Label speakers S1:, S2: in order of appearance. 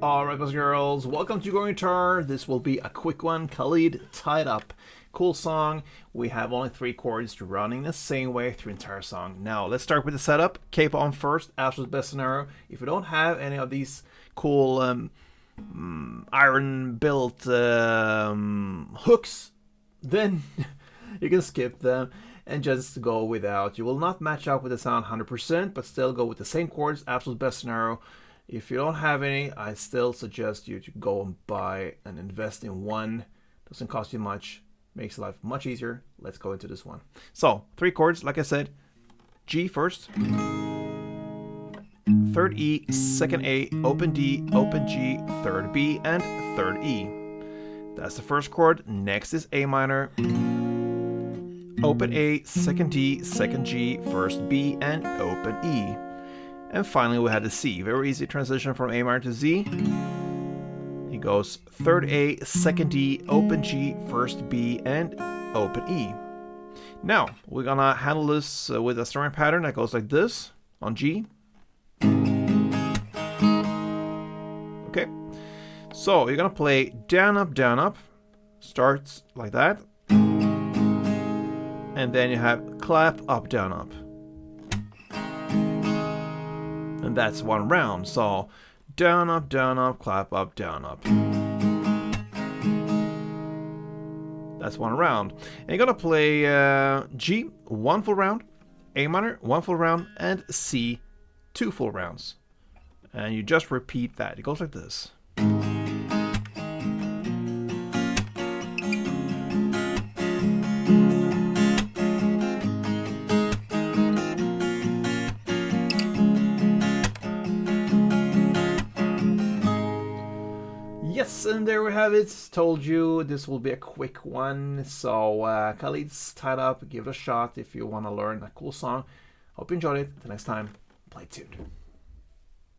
S1: Alright, boys and girls, welcome to Gruvgear Guitar. This will be a quick one. Khalid, Tied Up. Cool song. We have only 3 chords running the same way through the entire song. Now, let's start with the setup. Capo on first, absolute best scenario. If you don't have any of these cool iron-built hooks, then you can skip them and just go without. You will not match up with the sound 100%, but still go with the same chords, absolute best scenario. If you don't have any, I still suggest you to go and buy and invest in one. Doesn't cost you much, makes life much easier. Let's go into this one. So, 3 chords, like I said. G first, 3rd E, 2nd A, open D, open G, 3rd B, and 3rd E. That's the first chord. Next is A minor, open A, 2nd D, 2nd G, 1st B, and open E. And finally we have the C. Very easy transition from A minor to Z. It goes 3rd A, 2nd D, open G, 1st B, and open E. Now, we're gonna handle this with a strumming pattern that goes like this on G. Okay, so you're gonna play down, up, starts like that. And then you have clap, up, down, up. And that's one round. So down, up, clap, up, down, up. That's one round. And you're gonna play G, 1 full round, A minor, 1 full round, and C, 2 full rounds. And you just repeat that. It goes like this. Yes, and there we have it. Told you this will be a quick one. So Khalid's Tied Up. Give it a shot if you want to learn a cool song. Hope you enjoyed it. Till next time, play tuned.